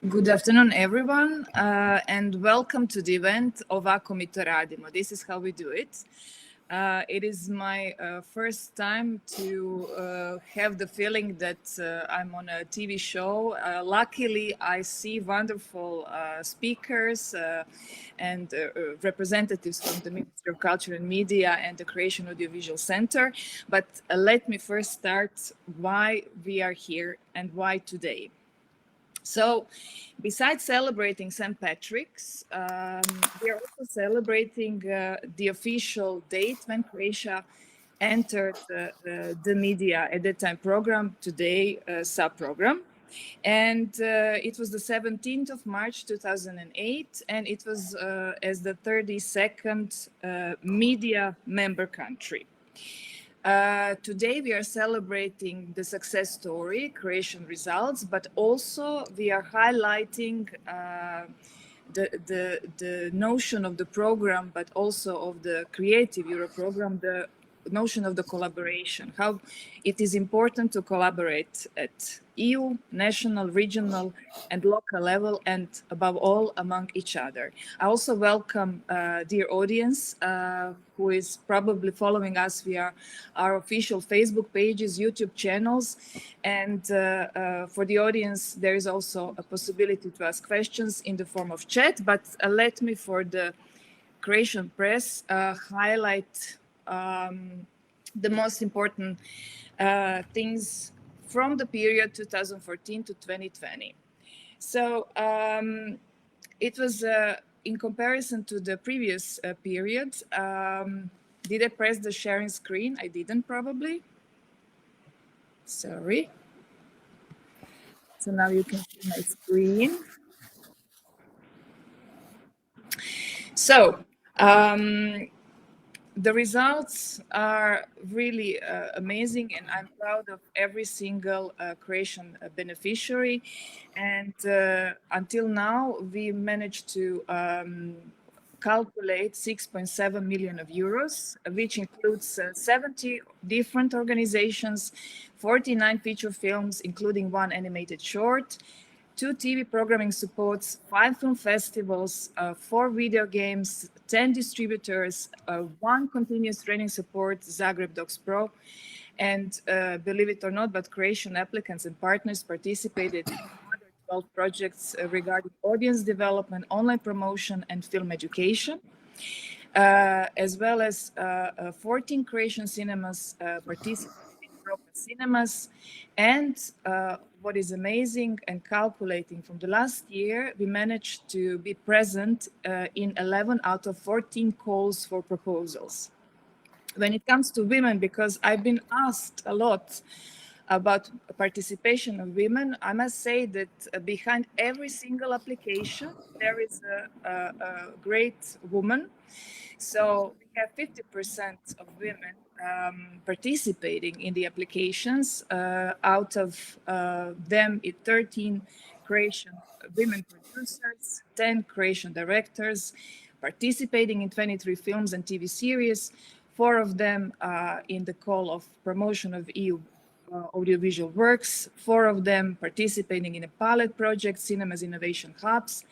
Good afternoon, everyone, and welcome to the event Ovako radimo. This is how we do it. It is my first time to have the feeling that I'm on a TV show. Luckily, I see wonderful speakers and representatives from the Ministry of Culture and Media and the Croatian Audiovisual Center. But let me first start why we are here and why today. So, besides celebrating St. Patrick's, we are also celebrating the official date when Croatia entered the media at that time program, today sub-program. And it was the 17th of March 2008, and it was as the 32nd media member country. Today we are celebrating the success story, Croatian results, but also we are highlighting the notion of the program, but also of the Creative Euro program, the notion of the collaboration, how it is important to collaborate at EU, national, regional, and local level, and above all, among each other. I also welcome dear audience who is probably following us via our official Facebook pages, YouTube channels, and for the audience, there is also a possibility to ask questions in the form of chat, but let me, for the Croatian press, highlight the most important things from the period 2014 to 2020. So it was in comparison to the previous period. Did I press the sharing screen? I didn't, probably. Sorry. So now you can see my screen. So the results are really amazing, and I'm proud of every single Croatian beneficiary. And until now, we managed to calculate 6.7 million of euros, which includes 70 different organizations, 49 feature films, including one animated short, 2 TV programming supports, 5 film festivals, 4 video games, 10 distributors, 1 continuous training support, Zagreb Docs Pro, and believe it or not, but Croatian applicants and partners participated in other 12 projects regarding audience development, online promotion, and film education, as well as 14 Croatian cinemas participated in Europa Cinemas, and what is amazing and calculating from the last year, we managed to be present in 11 out of 14 calls for proposals. When it comes to women, because I've been asked a lot about participation of women, I must say that behind every single application, there is a great woman. So we have 50% of women participating in the applications. Out of them, 13 Croatian women producers, 10 Croatian directors, participating in 23 films and TV series, 4 of them in the call of promotion of EU audiovisual works, 4 of them participating in a pilot project, Cinemas Innovation Hubs,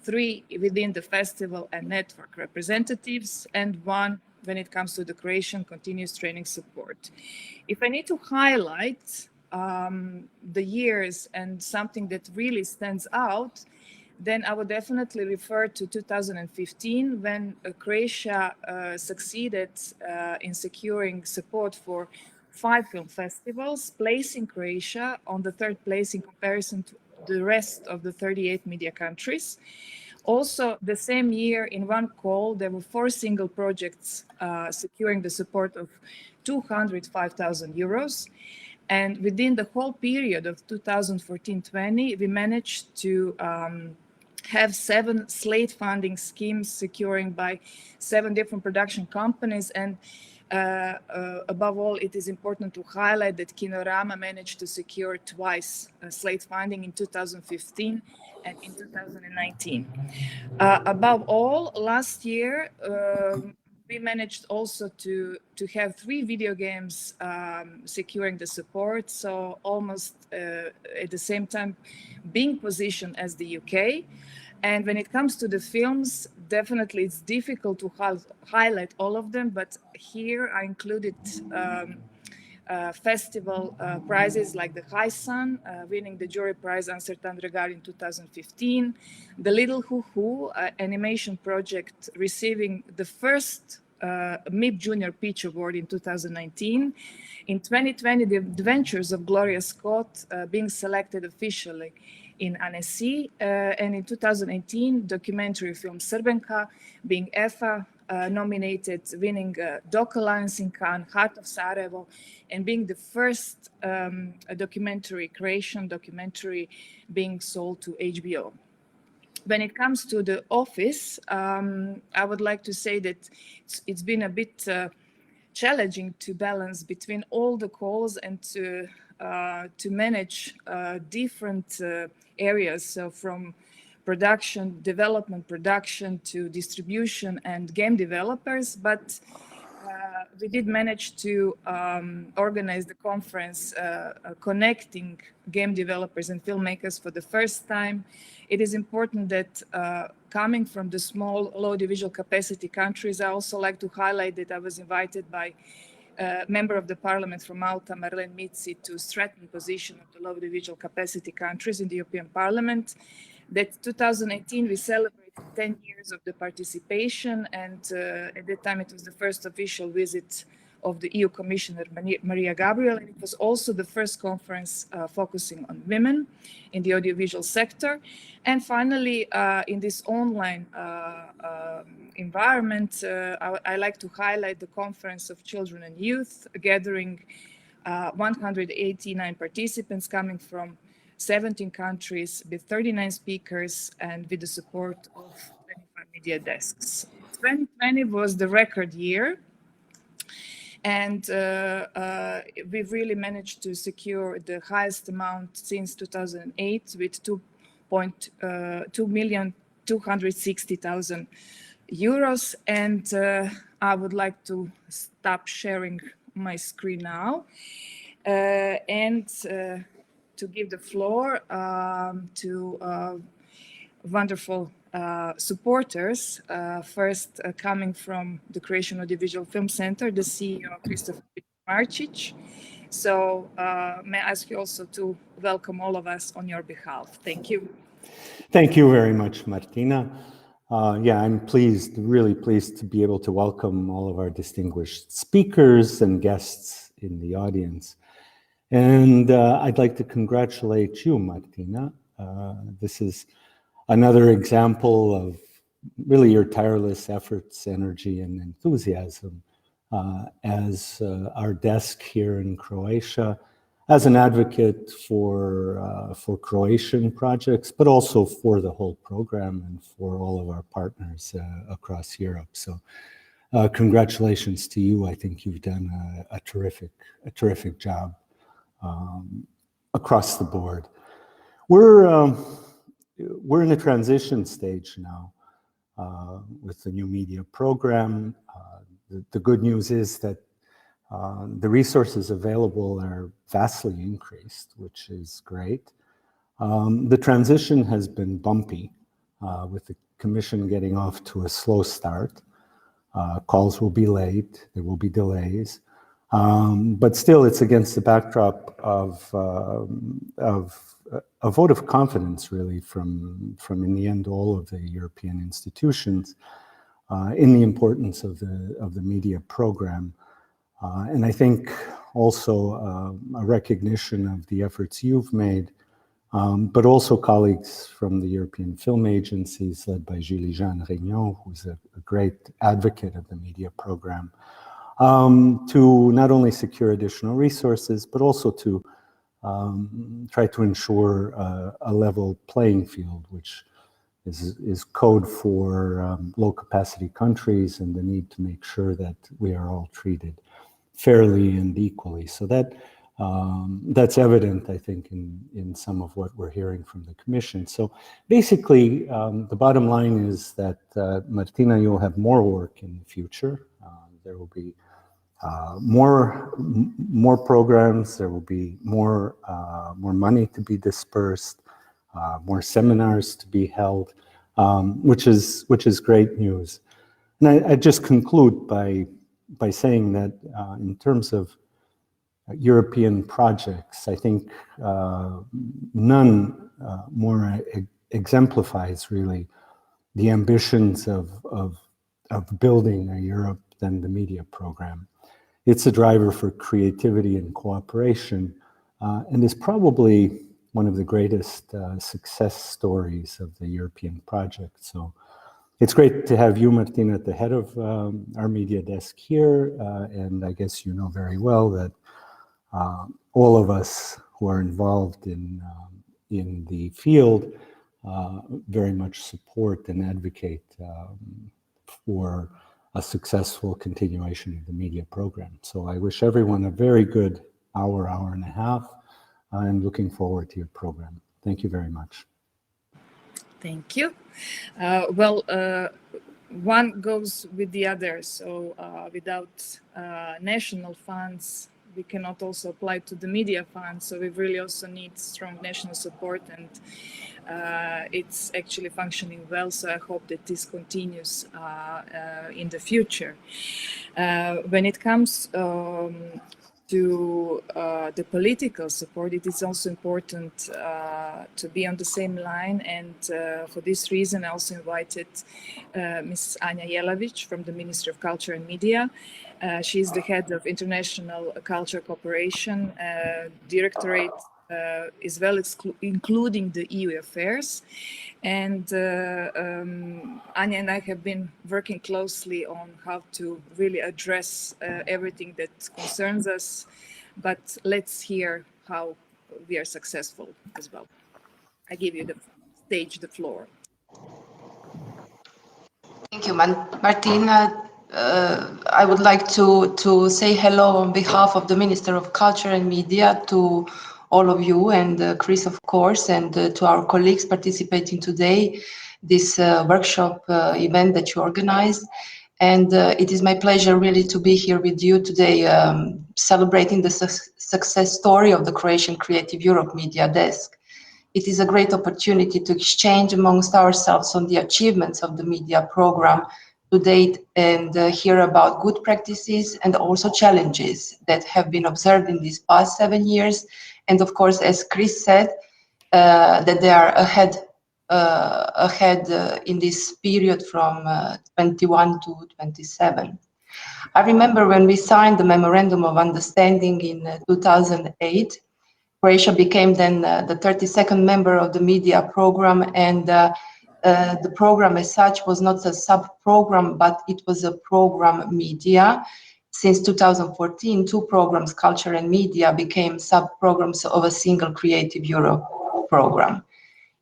3 within the festival and network representatives, and 1 when it comes to the Croatian continuous training support. If I need to highlight the years and something that really stands out, then I would definitely refer to 2015, when Croatia succeeded in securing support for 5 film festivals, placing Croatia on the 3rd place in comparison to the rest of the 38 media countries. Also, the same year, in one call, there were 4 single projects securing the support of 205,000 euros. And within the whole period of 2014-20, we managed to have 7 slate funding schemes securing by 7 different production companies. And above all, it is important to highlight that Kinorama managed to secure twice slate funding in 2015 and in 2019. Above all, last year, we managed also to have 3 video games securing the support, so almost at the same time being positioned as the UK. And when it comes to the films, definitely it's difficult to highlight all of them, but here I included festival prizes like the High Sun, winning the jury prize Uncertain Regard in 2015, the Little Hoo Hoo animation project receiving the first MIP Junior Peach Award in 2019. In 2020, the Adventures of Gloria Scott being selected officially in Annecy, and in 2018, documentary film Srbenka being EFA nominated, winning Doc Alliance in Cannes, Heart of Sarajevo, and being the first documentary being sold to HBO. When it comes to the office, I would like to say that it's been a bit challenging to balance between all the calls and to manage different areas, so from development production to distribution and game developers, but we did manage to organize the conference connecting game developers and filmmakers for the first time. It is important that coming from the small, low visual capacity countries, I also like to highlight that I was invited by member of the parliament from Malta, Marlene Mizzi, to strengthen the position of the low visual capacity countries in the European Parliament. That 2018 we celebrated 10 years of the participation, and at that time it was the first official visit of the EU Commissioner Maria Gabriel, and it was also the first conference focusing on women in the audiovisual sector. And finally, in this online environment, I like to highlight the Conference of Children and Youth, gathering 189 participants coming from 17 countries with 39 speakers and with the support of 25 media desks. 2020 was the record year, and we've really managed to secure the highest amount since 2008 with 2,260,000 euros. And I would like to stop sharing my screen now and to give the floor to wonderful supporters. First, coming from the Croatian Audiovisual Film Center, the CEO, Christopher Marčić. So may I ask you also to welcome all of us on your behalf. Thank you. Thank you very much, Martina. Yeah, I'm really pleased to be able to welcome all of our distinguished speakers and guests in the audience. And I'd like to congratulate you, Martina. This is another example of really your tireless efforts, energy, and enthusiasm as our desk here in Croatia, as an advocate for Croatian projects, but also for the whole program and for all of our partners across Europe. So congratulations to you. I think you've done a terrific job across the board. We're in a transition stage now with the new media program. The good news is that the resources available are vastly increased, which is great. The transition has been bumpy, with the Commission getting off to a slow start. Calls will be late, there will be delays. But still, it's against the backdrop of a vote of confidence, really, from in the end all of the European institutions in the importance of the media program, and I think also a recognition of the efforts you've made, but also colleagues from the European film agencies led by Julie-Jeanne Regnault, who's a great advocate of the media program. To not only secure additional resources, but also to try to ensure a level playing field, which is code for low capacity countries and the need to make sure that we are all treated fairly and equally. So that That's evident, I think, in some of what we're hearing from the Commission. So basically, the bottom line is that, Martina, you'll have more work in the future. There will be more programs. There will be more money to be dispersed, more seminars to be held, which is great news. And I just conclude by saying that in terms of European projects, I think none more exemplifies really the ambitions of building a Europe than the media program. It's a driver for creativity and cooperation, and is probably one of the greatest success stories of the European project. So it's great to have you, Martina, at the head of our media desk here, and I guess you know very well that all of us who are involved in the field very much support and advocate for a successful continuation of the media program. So I wish everyone a very good hour and a half, and looking forward to your program. Thank you very much. Thank you. One goes with the other. So without national funds, we cannot also apply to the media fund. So we really also need strong national support, and it's actually functioning well. So I hope that this continues in the future. When it comes to the political support, it is also important to be on the same line, and for this reason I also invited Ms. Anja Jelavić from the Ministry of Culture and Media. She is the head of International Culture Cooperation Directorate, as well as including the EU affairs. And Anja and I have been working closely on how to really address everything that concerns us, but let's hear how we are successful as well. I give you the stage, the floor. Thank you, Martina. I would like to say hello on behalf of the Minister of Culture and Media to all of you, and Chris, of course, and to our colleagues participating today, this workshop event that you organized. And it is my pleasure really to be here with you today, celebrating the success story of the Croatian Creative Europe Media Desk. It is a great opportunity to exchange amongst ourselves on the achievements of the media program to date, and hear about good practices and also challenges that have been observed in these past 7 years. And of course, as Chris said, that they are ahead in this period from 21 to 27. I remember when we signed the Memorandum of Understanding in 2008, Croatia became then the 32nd member of the media program, and the program as such was not a sub-program, but it was a program media. Since 2014, 2 programs, culture and media, became sub-programs of a single Creative Europe program.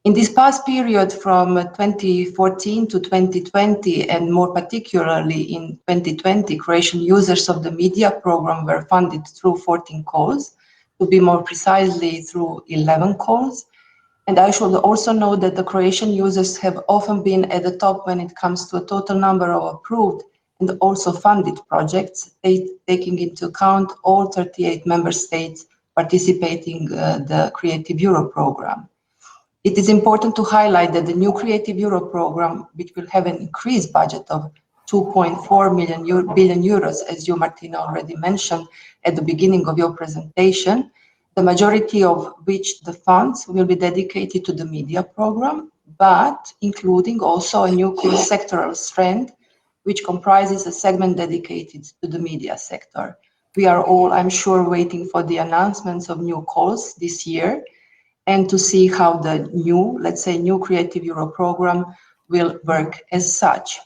In this past period from 2014 to 2020, and more particularly in 2020, Croatian users of the media program were funded through 14 calls, to be more precisely through 11 calls. And I should also note that the Croatian users have often been at the top when it comes to a total number of approved and also funded projects, taking into account all 38 member states participating the Creative Europe program. It is important to highlight that the new Creative Europe program, which will have an increased budget of 2.4 billion euros, as you, Martina, already mentioned at the beginning of your presentation, the majority of which the funds will be dedicated to the media program, but including also a new cross-sectoral strand, which comprises a segment dedicated to the media sector. We are all, I'm sure, waiting for the announcements of new calls this year, and to see how the new, let's say, new Creative Europe program will work as such.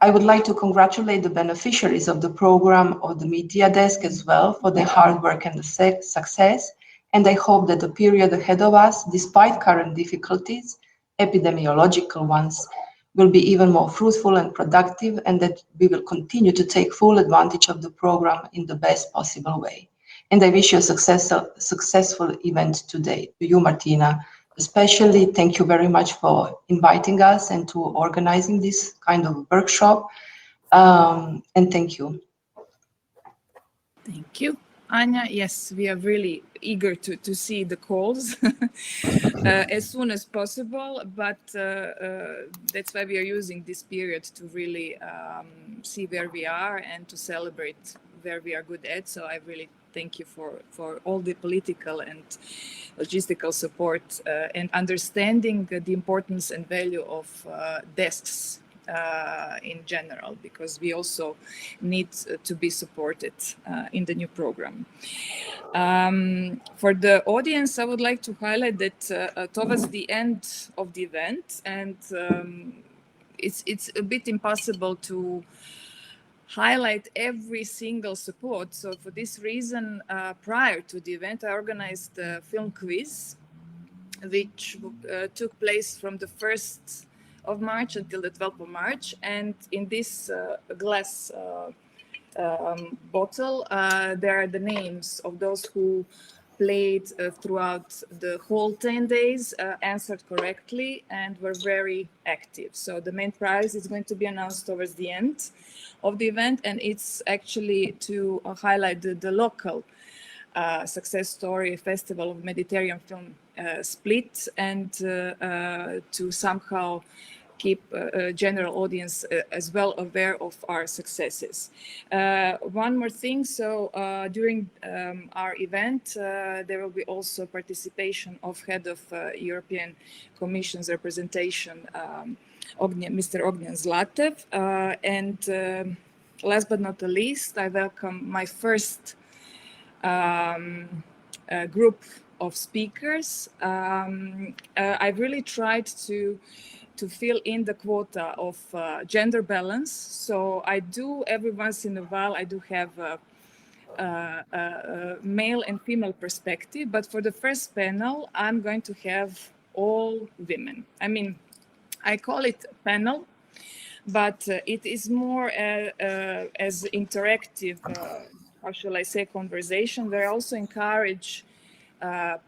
I would like to congratulate the beneficiaries of the program of the Media Desk as well for their hard work and the success, and I hope that the period ahead of us, despite current difficulties, epidemiological ones, will be even more fruitful and productive, and that we will continue to take full advantage of the program in the best possible way. And I wish you a successful event today. To you, Martina, especially thank you very much for inviting us and to organizing this kind of workshop. And thank you. Thank you, Anya. Yes, we are really eager to see the calls as soon as possible, but that's why we are using this period to really see where we are and to celebrate where we are good at. So I really thank you for all the political and logistical support and understanding the importance and value of desks in general, because we also need to be supported in the new program. For the audience, I would like to highlight that towards the end of the event, and it's a bit impossible to highlight every single support. So for this reason, prior to the event, I organized a film quiz, which took place from the 1st of March until the 12th of March. And in this glass bottle, there are the names of those who played throughout the whole 10 days, answered correctly, and were very active. So the main prize is going to be announced towards the end of the event, and it's actually to highlight the local success story, Festival of Mediterranean Film Split, and to somehow keep a general audience as well aware of our successes. One more thing, so during our event, there will be also participation of Head of European Commission's representation, Mr. Ognjen Zlatev. And last but not the least, I welcome my first group of speakers. I really tried to fill in the quota of gender balance. So I do every once in a while, I do have a male and female perspective, but for the first panel, I'm going to have all women. I mean, I call it panel, but it is more as interactive, how shall I say, conversation, where I also encourage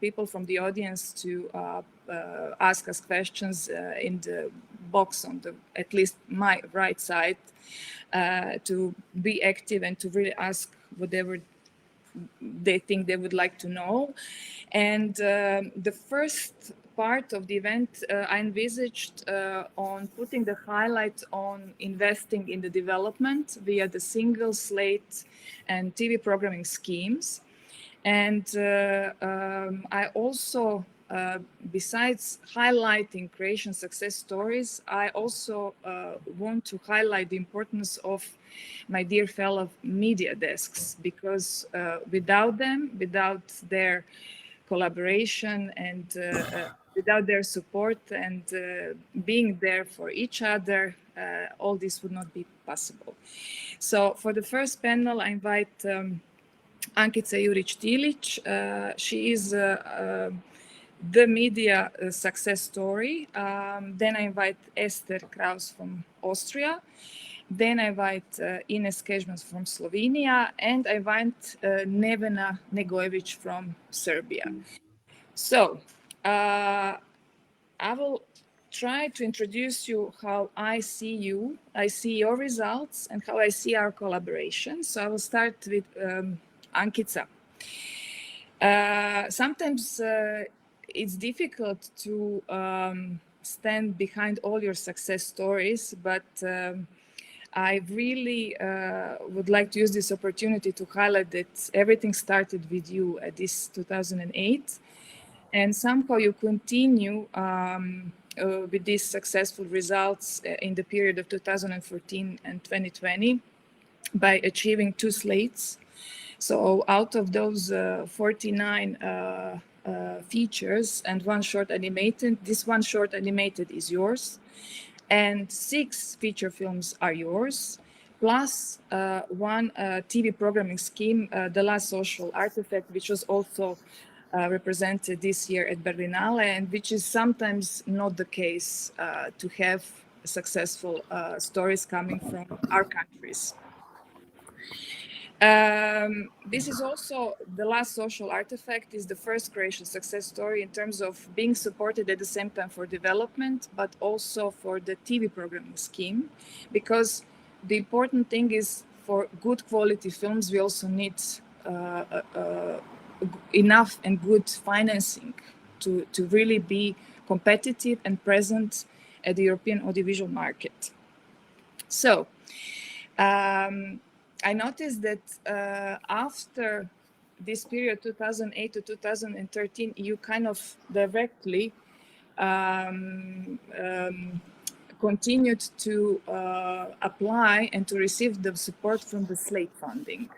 people from the audience to ask us questions in the box on the, at least my right side, to be active and to really ask whatever they think they would like to know. And the first part of the event, I envisaged on putting the highlight on investing in the development via the single slate and TV programming schemes. And I also, besides highlighting creation success stories, I also want to highlight the importance of my dear fellow media desks, because without them, without their collaboration and without their support and being there for each other, all this would not be possible. So for the first panel, I invite Ankica Jurić-Tilić. She is the media success story. Then I invite Esther Kraus from Austria. Then I invite Ines Kežmans from Slovenia, and I invite Nevena Negojević from Serbia. So I will try to introduce you how I see you, I see your results, and how I see our collaboration. So I will start with Ankica. Sometimes it's difficult to stand behind all your success stories, but I really would like to use this opportunity to highlight that everything started with you at this 2008, and somehow you continue with these successful results in the period of 2014 and 2020 by achieving 2 slates. So out of those 49 features and 1 short animated, this 1 short animated is yours, and 6 feature films are yours, plus 1 TV programming scheme, The Last Social Artifact, which was also represented this year at Berlinale, and which is sometimes not the case to have successful stories coming from our countries. This is also the last social artifact, is the first Croatian success story in terms of being supported at the same time for development, but also for the TV programming scheme, because the important thing is for good quality films, we also need enough and good financing to really be competitive and present at the European audiovisual market. So I noticed that after this period, 2008 to 2013, you kind of directly continued to apply and to receive the support from the SLATE funding.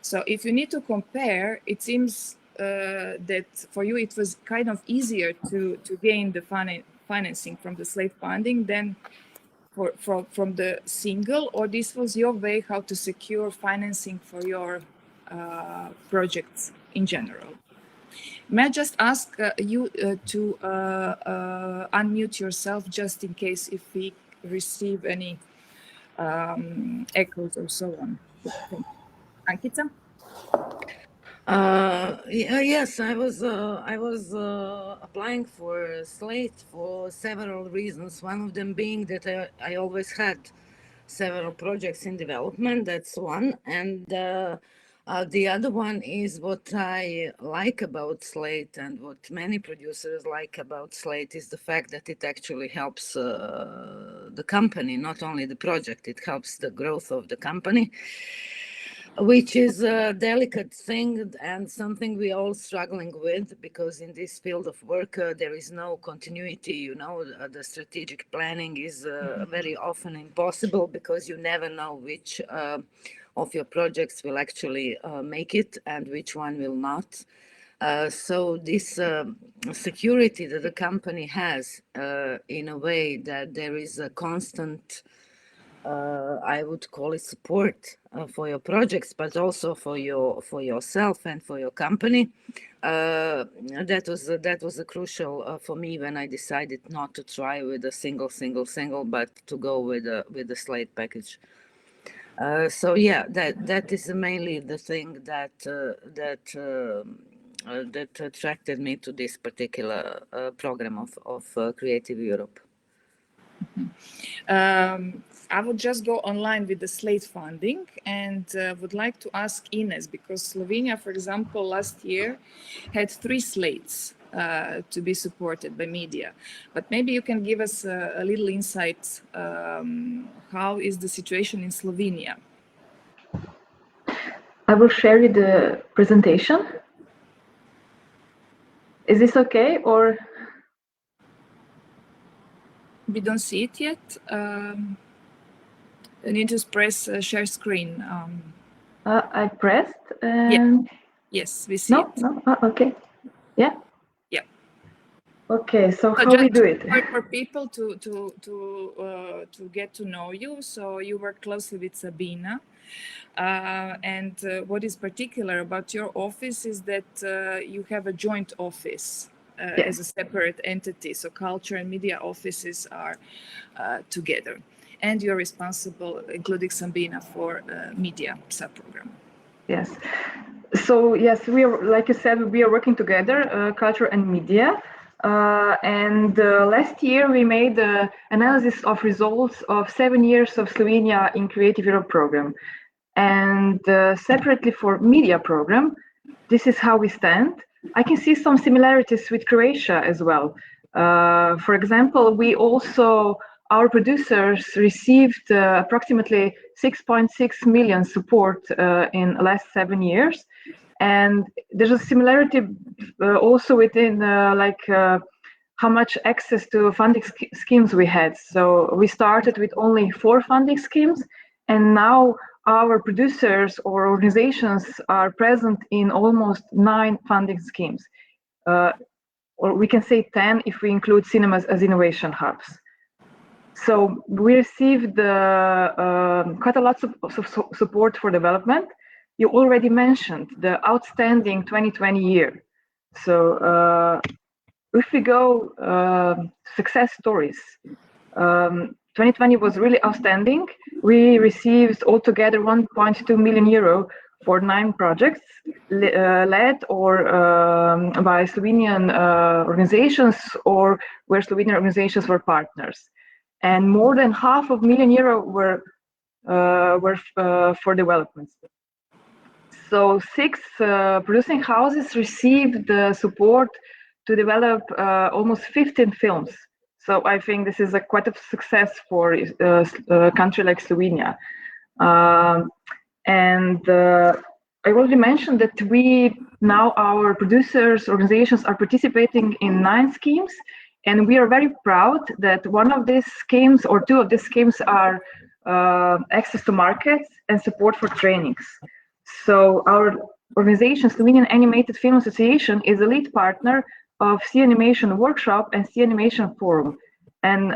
So if you need to compare, it seems that for you it was kind of easier to gain the financing from the SLATE funding than from the single, or this was your way how to secure financing for your projects in general? May I just ask you to unmute yourself, just in case if we receive any echoes or so on. Ankita? Yes, I was applying for SLATE for several reasons. One of them being that I always had several projects in development. That's one, and the other one is what I like about SLATE, and what many producers like about SLATE is the fact that it actually helps the company, not only the project. It helps the growth of the company, which is a delicate thing and something we're all struggling with, because in this field of work, there is no continuity. You know, the strategic planning is very often impossible, because you never know which of your projects will actually make it and which one will not. So this security that the company has, in a way that there is a constant, I would call it support for your projects, but also for yourself and for your company. That was a crucial for me when I decided not to try with a single, but to go with the SLATE package. So yeah, that is mainly the thing that attracted me to this particular program of Creative Europe. I would just go online with the SLATE funding, and would like to ask Ines, because Slovenia, for example, last year had 3 SLATEs to be supported by media. But maybe you can give us a little insight. How is the situation in Slovenia? I will share you the presentation. Is this okay, or? We don't see it yet. You need to press share screen. I pressed. And... Yeah. Yes, we see it. No. Okay. Yeah. Yeah. Okay. So how we do it? For people to get to know you. So you work closely with Sabina, and what is particular about your office is that you have a joint office. Yes. As a separate entity, so culture and media offices are together, and you're responsible, including Sabina, for media subprogram. Yes. So yes, we are, like you said, we are working together, culture and media. And last year we made an analysis of results of 7 years of Slovenia in Creative Europe program, and separately for media program, this is how we stand. I can see some similarities with Croatia as well. For example, our producers received approximately 6.6 million support in the last 7 years. And there's a similarity also within how much access to funding schemes we had. So we started with only 4 funding schemes, and now our producers or organizations are present in almost 9 funding schemes, or we can say 10 if we include cinemas as innovation hubs. So we received quite a lot of support for development. You already mentioned the outstanding 2020 year. So if we go success stories, 2020 was really outstanding. We received altogether 1.2 million euro for 9 projects led or by Slovenian organizations or where Slovenian organizations were partners. And more than €500,000 were for developments. So 6 producing houses received the support to develop almost 15 films. So I think this is quite a success for a country like Slovenia. I already mentioned that our producers, organizations are participating in 9 schemes, and we are very proud that one of these schemes or 2 of these schemes are access to markets and support for trainings. So our organization, Slovenian Animated Film Association, is a lead partner of CED Animation Workshop and CED Animation Forum. And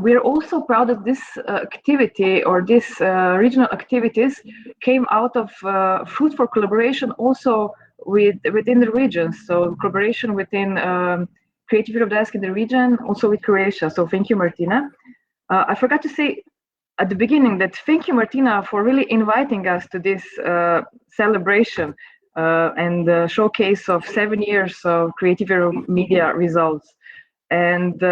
we are also proud that this activity or these regional activities came out of fruitful collaboration also within the regions. So collaboration within Creative Europe Desk in the region, also with Croatia. So thank you, Martina. I forgot to say at the beginning that thank you, Martina, for really inviting us to this celebration and showcase of 7 years of Creative Europe Media results. And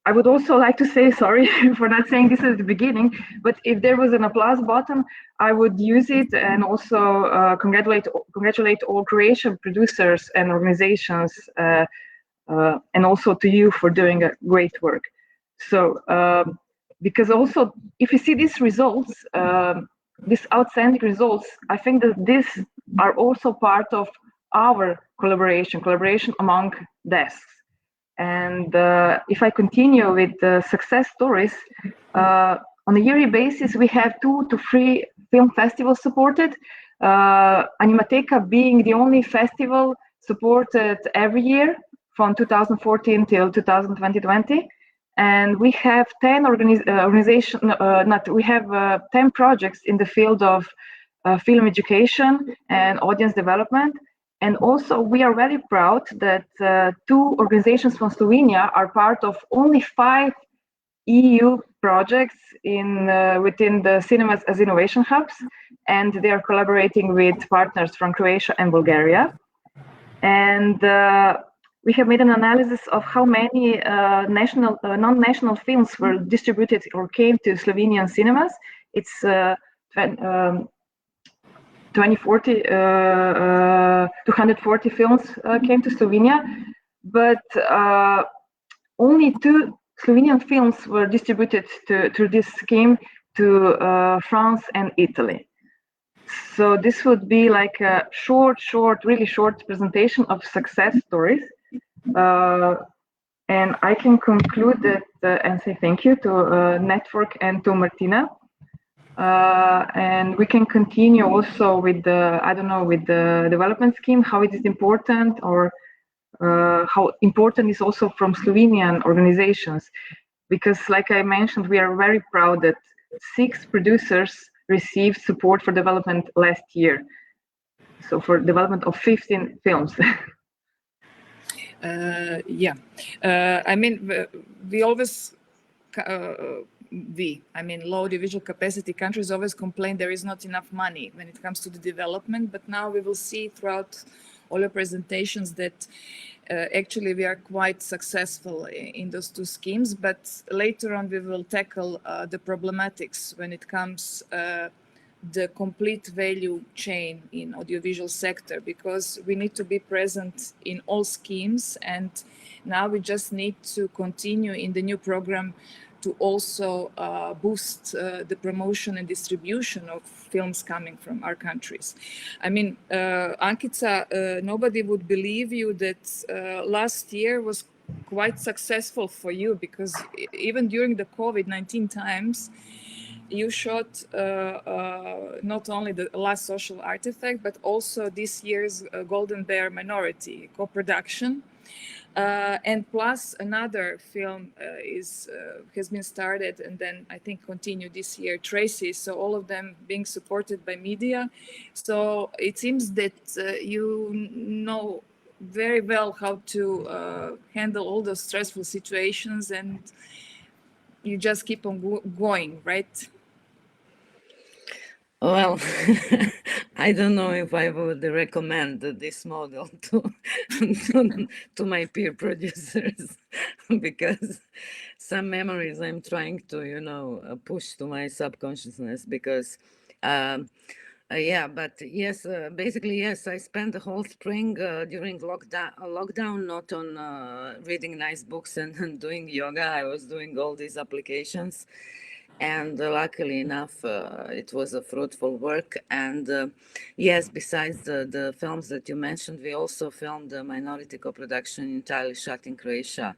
I would also like to say, sorry for not saying this at the beginning, but if there was an applause button, I would use it and also congratulate all Croatian producers and organizations, and also to you for doing a great work. So, because also, if you see these results, these outstanding results, I think that these are also part of our collaboration among desks. And if I continue with the success stories, on a yearly basis, we have 2 to 3 film festivals supported, Animateca being the only festival supported every year from 2014 till 2020. And we have 10 10 projects in the field of film education and audience development. And also, we are very proud that 2 organizations from Slovenia are part of only 5 EU projects within the cinemas as innovation hubs, and they are collaborating with partners from Croatia and Bulgaria. And we have made an analysis of how many non-national films were distributed or came to Slovenian cinemas. It's 240 films came to Slovenia, but only 2 Slovenian films were distributed through this scheme to France and Italy. So this would be like a really short presentation of success stories. And I can conclude that and say thank you to Network and to Martina. And we can continue also with the development scheme, how it is important, or how important is also from Slovenian organizations. Because like I mentioned, we are very proud that 6 producers received support for development last year. So for development of 15 films. I mean, we always, low audiovisual capacity countries always complain there is not enough money when it comes to the development, but now we will see throughout all your presentations that actually we are quite successful in those 2 schemes, but later on we will tackle the problematics when it comes the complete value chain in audiovisual sector, because we need to be present in all schemes, and now we just need to continue in the new program to also boost the promotion and distribution of films coming from our countries. I mean, Ankica, nobody would believe you that last year was quite successful for you, because even during the COVID-19 times, you shot not only the Last Social Artifact, but also this year's Golden Bear Minority co-production. And plus another film has been started and then I think continued this year, Tracy. So all of them being supported by media. So it seems that you know very well how to handle all those stressful situations, and you just keep on going, right? Well, I don't know if I would recommend this model to my peer producers because some memories I'm trying to, push to my subconsciousness because, yeah, but yes, basically, yes, I spent the whole spring during lockdown, not on reading nice books and doing yoga. I was doing all these applications. And luckily enough, it was a fruitful work. And yes, besides the films that you mentioned, we also filmed a minority co-production entirely shot in Croatia,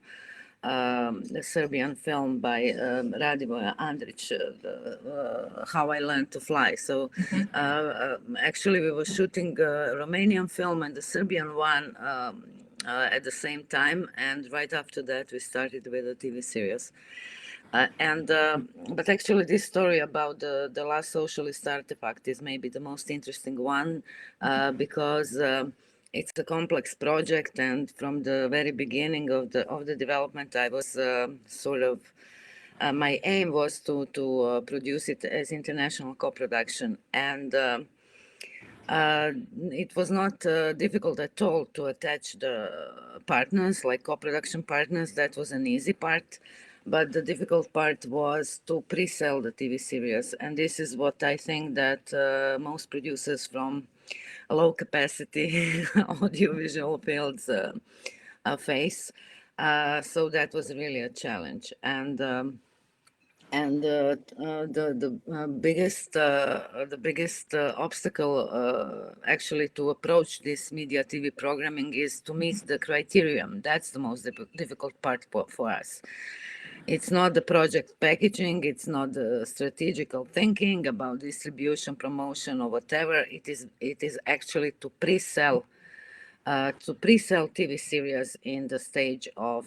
the Serbian film by Radimo Andrić, How I Learned to Fly. So actually we were shooting a Romanian film and the Serbian one at the same time. And right after that, we started with a TV series. But actually this story about the last socialist artifact is maybe the most interesting one because it's a complex project, and from the very beginning of the development, I was my aim was to produce it as international co-production, and it was not difficult at all to attach the partners, like co-production partners. That was an easy part. But the difficult part was to pre-sell the TV series. And this is what I think that most producers from low capacity audiovisual fields face. So that was really a challenge. And the biggest obstacle actually to approach this media TV programming is to meet the criterion. That's the most difficult part for us. It's not the project packaging, it's not the strategical thinking about distribution, promotion, or whatever. It is actually to pre-sell TV series in the stage of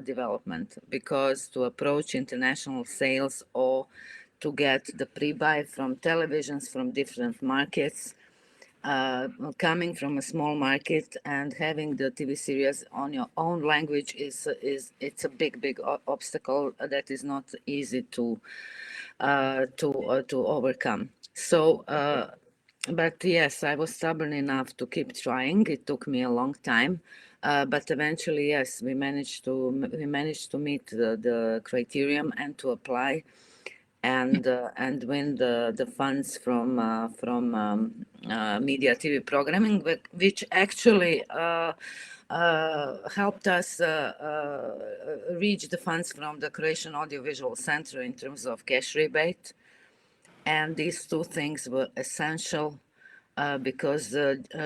development, because to approach international sales or to get the pre-buy from televisions from different markets, coming from a small market and having the TV series on your own language it's a big obstacle that is not easy to overcome. So, but yes, I was stubborn enough to keep trying. It took me a long time, but eventually, yes, we managed to meet the criterion and to apply and win the funds from media TV programming, which actually helped us reach the funds from the Croatian Audiovisual Center in terms of cash rebate. And these two things were essential because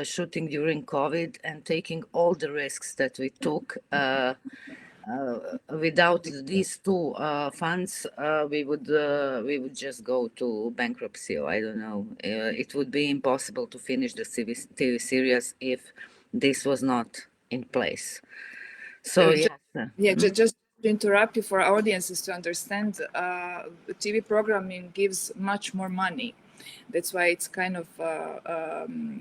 shooting during COVID and taking all the risks that we took, without these two funds, we would just go to bankruptcy, or I don't know. It would be impossible to finish the TV series if this was not in place. So yes. Yeah, just to interrupt you for our audiences to understand, TV programming gives much more money. That's why it's kind of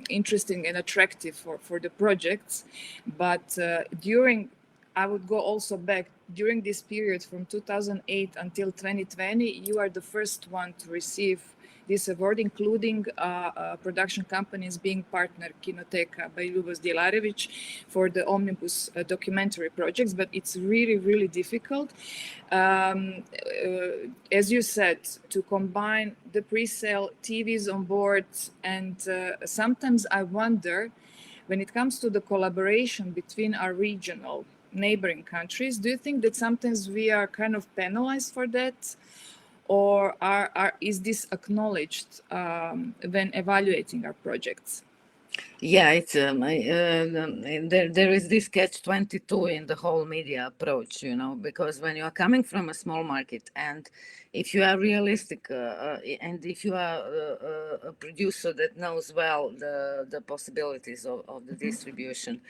interesting and attractive for the projects. But I would go also back during this period from 2008 until 2020, you are the first one to receive this award, including production companies being partner Kinoteka by Ljubos Djelarević for the Omnibus documentary projects, but it's really difficult. As you said, to combine the pre-sale TVs on board, and sometimes I wonder, when it comes to the collaboration between our regional neighboring countries, do you think that sometimes we are kind of penalized for that? Or is this acknowledged when evaluating our projects? Yeah, it's there is this catch-22 in the whole media approach, because when you are coming from a small market, and if you are realistic, and if you are a producer that knows well the possibilities of the distribution,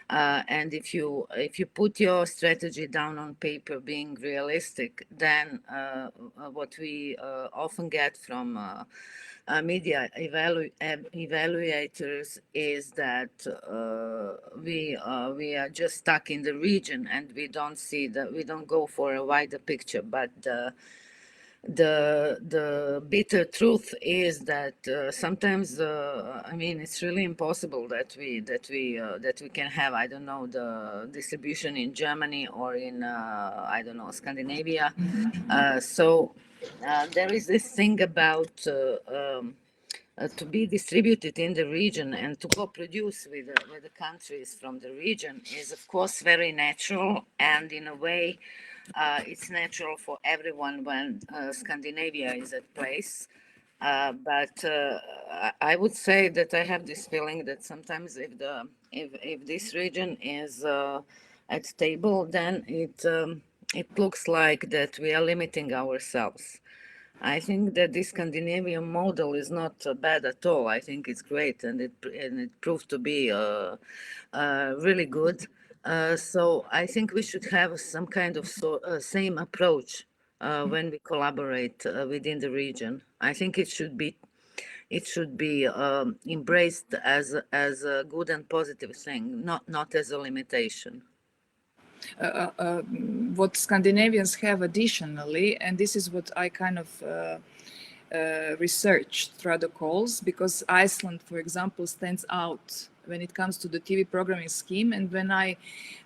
and if you put your strategy down on paper, being realistic, then what we often get from media evaluators is that we are just stuck in the region, and we don't go for a wider picture. But the bitter truth is that sometimes I mean, it's really impossible that we can have, I don't know, the distribution in Germany or in I don't know, Scandinavia. So there is this thing about to be distributed in the region and to co-produce with the countries from the region is, of course, very natural, and in a way, it's natural for everyone when Scandinavia is at place. But I would say that I have this feeling that sometimes if this region is at table, then it looks like that we are limiting ourselves. I think that this Scandinavian model is not bad at all. I think it's great, and it proved to be really good. So I think we should have some kind of same approach when we collaborate within the region. I think it should be embraced as a good and positive thing, not as a limitation. What Scandinavians have additionally, and this is what I kind of researched throughout the calls, because Iceland, for example, stands out when it comes to the TV programming scheme. And when I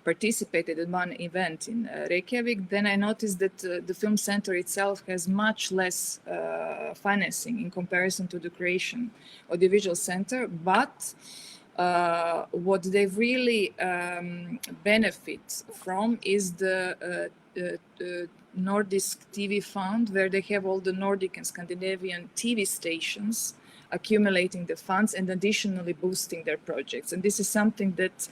participated in one event in Reykjavik, then I noticed that the film center itself has much less financing in comparison to the Croatian audiovisual center, but what they really benefit from is the Nordic TV Fund, where they have all the Nordic and Scandinavian TV stations accumulating the funds and additionally boosting their projects. And this is something that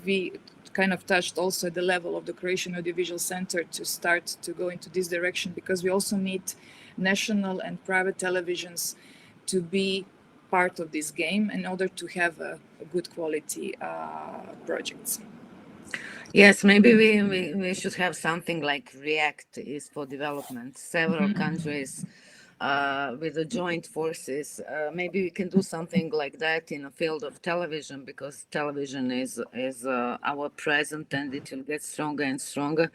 we kind of touched also at the level of the Croatian Audiovisual Center to start to go into this direction, because we also need national and private televisions to be part of this game in order to have a good quality projects. Yes, maybe we should have something like REACT is for development. Several countries with the joint forces. Maybe we can do something like that in a field of television, because television is our present and it will get stronger and stronger.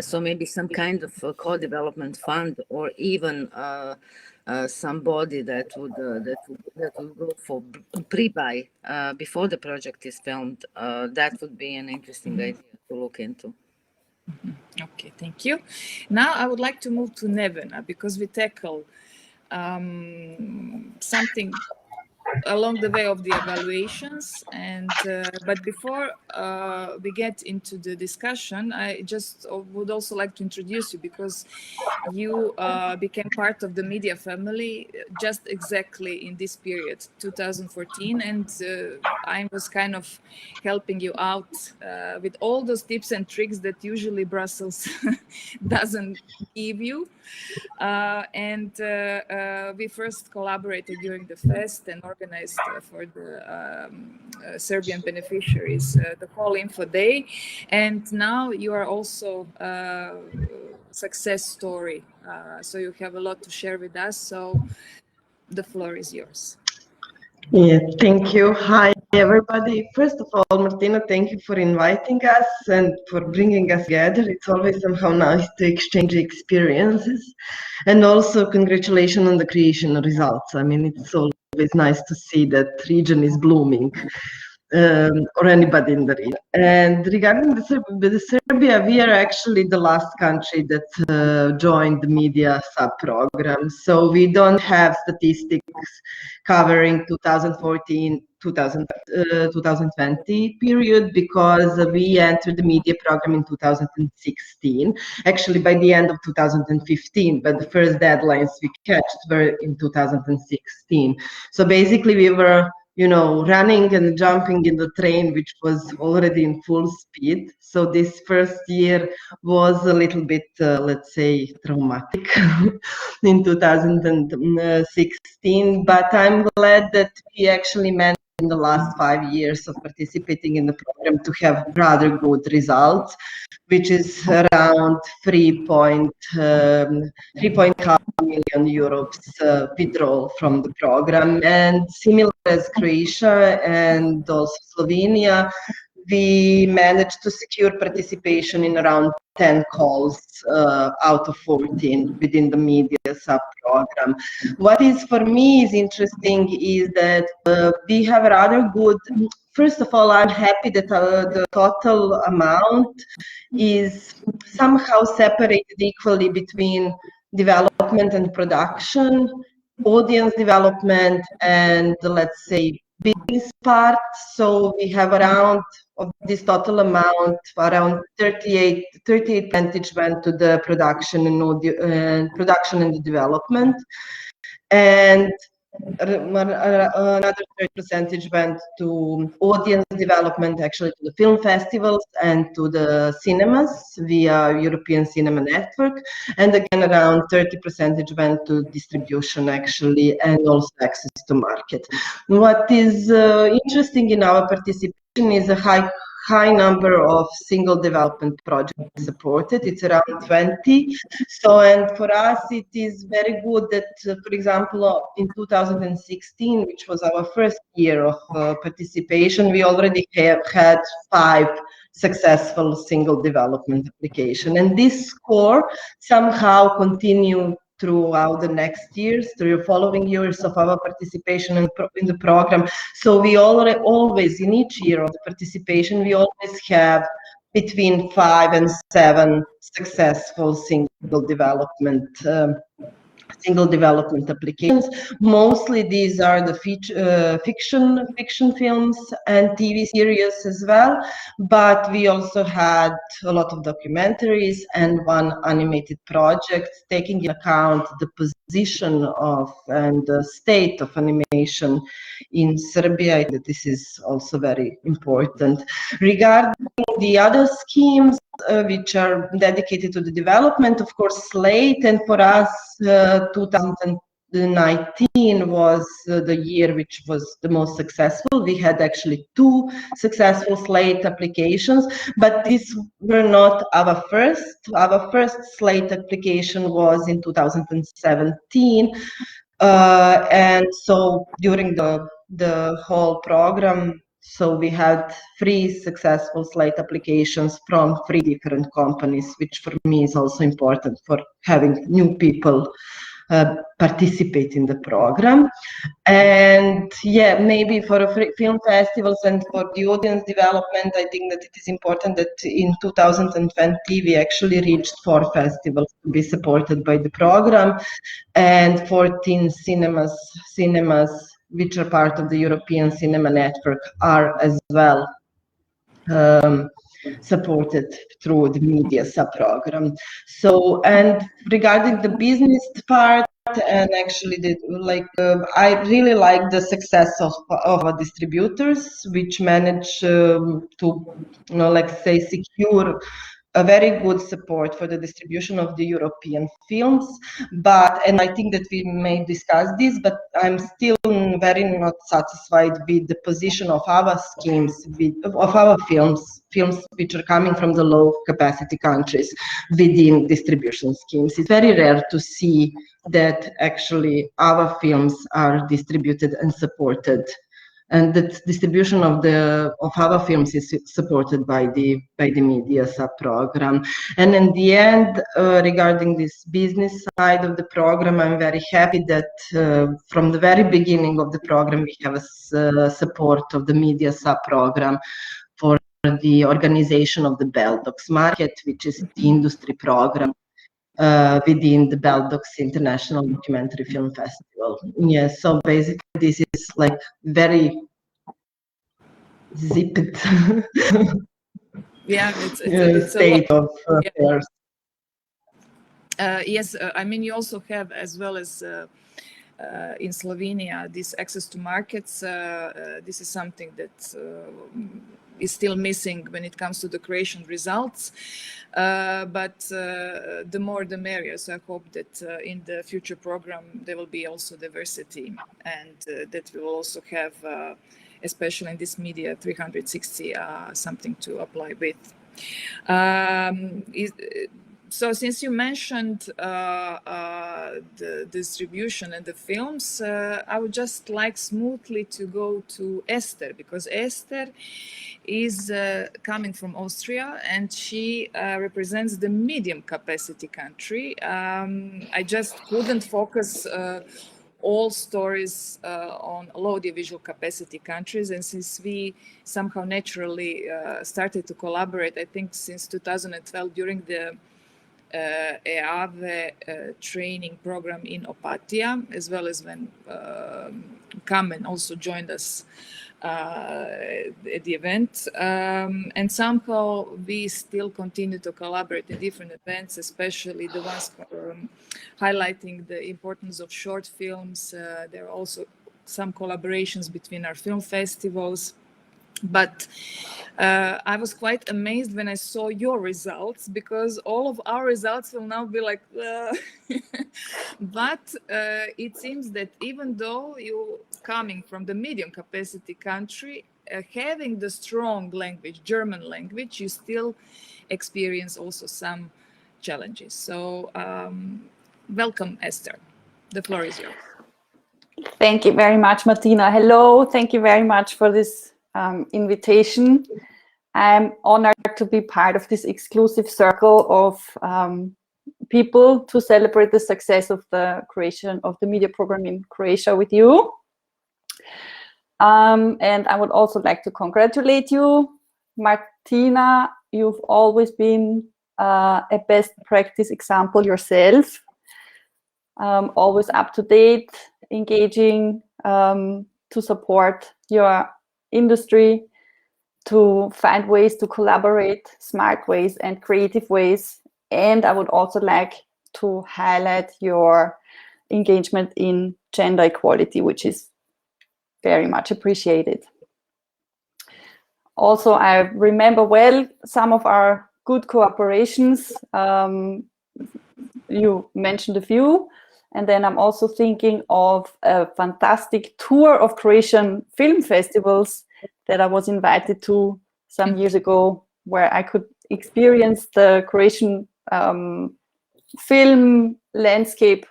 So maybe some kind of a co-development fund, or even somebody that would go for pre-buy before the project is filmed. That would be an interesting idea to look into. Okay, thank you. Now I would like to move to Nevena, because we tackle something along the way of the evaluations, and but before we get into the discussion, I just would also like to introduce you, because you became part of the media family just exactly in this period, 2014, and I was kind of helping you out with all those tips and tricks that usually Brussels doesn't give you. And we first collaborated during the fest and organized for the Serbian beneficiaries the whole info day. And now you are also a success story. So you have a lot to share with us. So the floor is yours. Yeah, thank you. Hi, everybody. First of all, Martina, thank you for inviting us and for bringing us together. It's always somehow nice to exchange experiences. And also, congratulations on the creation results. I mean, it's always nice to see that region is blooming, or anybody in the region. And regarding the Serbia, we are actually the last country that joined the media sub-program. So we don't have statistics covering 2014, 2020 period, because we entered the media program in 2016, actually by the end of 2015, but the first deadlines we catched were in 2016. So basically we were, you know, running and jumping in the train, which was already in full speed. So this first year was a little bit, let's say, traumatic in 2016. But I'm glad that we actually managed in the last 5 years of participating in the program to have rather good results, which is around 3.5 million euros withdrawal from the program. And similar as Croatia and also Slovenia, we managed to secure participation in around 10 calls out of 14 within the media sub-program. What is for me is interesting is that we have a rather good, first of all, I'm happy that the total amount is somehow separated equally between development and production, audience development, and let's say business part. So we have around of this total amount, around 38 percentage went to the production and audio, production and the development, and another 30% went to audience development, actually to the film festivals and to the cinemas via European Cinema Network, and again around 30% went to distribution actually, and also access to market. What is interesting in our participation is a high number of single development projects supported. It's around 20. So, and for us, it is very good that, for example, in 2016, which was our first year of participation, we already have had 5 successful single development application. And this score somehow continued throughout the next years, through the following years of our participation in the program. So we always, in each year of the participation, we always have between 5 and 7 successful single development applications. Mostly these are the fiction films and TV series as well, but we also had a lot of documentaries and one animated project, taking into account the position of and the state of animation in Serbia. This is also very important. Regarding the other schemes, which are dedicated to the development, of course, SLATE, and for us, 2019 was the year which was the most successful. We had actually 2 successful SLATE applications, but these were not our first. Our first SLATE application was in 2017, and so during the whole program, so we had 3 successful SLATE applications from 3 different companies, which for me is also important for having new people participate in the program. And yeah, maybe for film festivals and for the audience development, I think that it is important that in 2020 we actually reached 4 festivals to be supported by the program, and 14 cinemas which are part of the European Cinema Network are as well supported through the media sub-program. So, and regarding the business part, and actually I really like the success of our distributors, which manage to, let's say, secure a very good support for the distribution of the European films. And I think that we may discuss this, but I'm still very not satisfied with the position of our schemes, of our films which are coming from the low capacity countries within distribution schemes. It's very rare to see that actually our films are distributed and supported, and the distribution of our films is supported by the media sub-program. And in the end, regarding this business side of the program, I'm very happy that from the very beginning of the program we have a support of the media sub-program for the organization of the Beldox market, which is the industry program within the Beldox International Documentary Film Festival. Yeah, so basically this is like very zipped it's state of affairs. Yes, I mean, you also have, as well as in Slovenia, this access to markets. This is something that is still missing when it comes to the creation results. But the more the merrier. So I hope that in the future program there will be also diversity, and that we will also have, especially in this media 360, something to apply with. So since you mentioned the distribution and the films, I would just like smoothly to go to Esther, because Esther is coming from Austria, and she represents the medium capacity country. I just couldn't focus all stories on low audiovisual capacity countries, and since we somehow naturally started to collaborate, I think since 2012 during the EAVE training program in Opatija, as well as when Kamen also joined us at the event, and somehow we still continue to collaborate in different events, especially the ones highlighting the importance of short films. There are also some collaborations between our film festivals. But I was quite amazed when I saw your results, because all of our results will now be like, but it seems that even though you coming from the medium capacity country, having the strong language, German language, you still experience also some challenges. So welcome, Esther. The floor is yours. Thank you very much, Martina. Hello, thank you very much for this invitation. I'm honored to be part of this exclusive circle of people to celebrate the success of the creation of the media program in Croatia with you. And I would also like to congratulate you, Martina. You've always been a best practice example yourself, always up to date, engaging to support your industry, to find ways to collaborate, smart ways and creative ways. And I would also like to highlight your engagement in gender equality, which is very much appreciated. Also, I remember well some of our good cooperations. You mentioned a few. And then I'm also thinking of a fantastic tour of Croatian film festivals that I was invited to some years ago, where I could experience the Croatian film landscape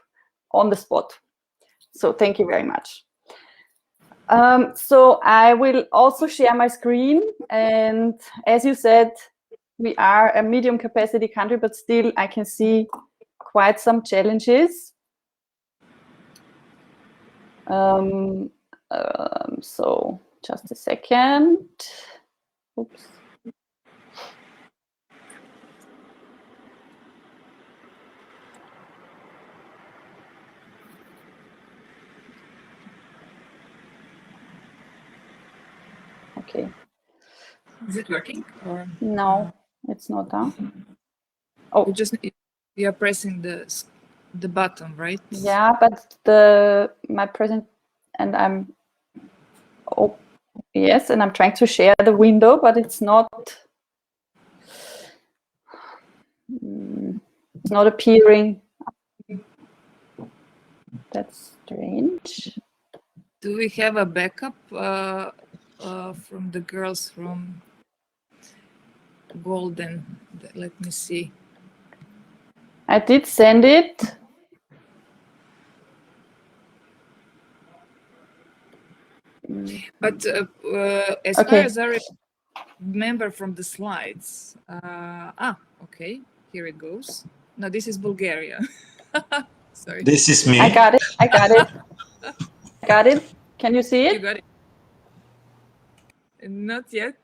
on the spot. So thank you very much. So I will also share my screen. And as you said, we are a medium capacity country, but still I can see quite some challenges. So just a second. Oops. Okay. Is it working? Or no, it's not. Huh? Oh, you are pressing the button, right? Yeah, but my present, and I'm yes, and I'm trying to share the window, but it's not appearing. That's strange. Do we have a backup from the girls from Golden? Let me see. I did send it. But as far as I remember from the slides, okay, here it goes. No, this is Bulgaria. Sorry. This is me. I got it. Got it. Can you see it? You got it. Not yet,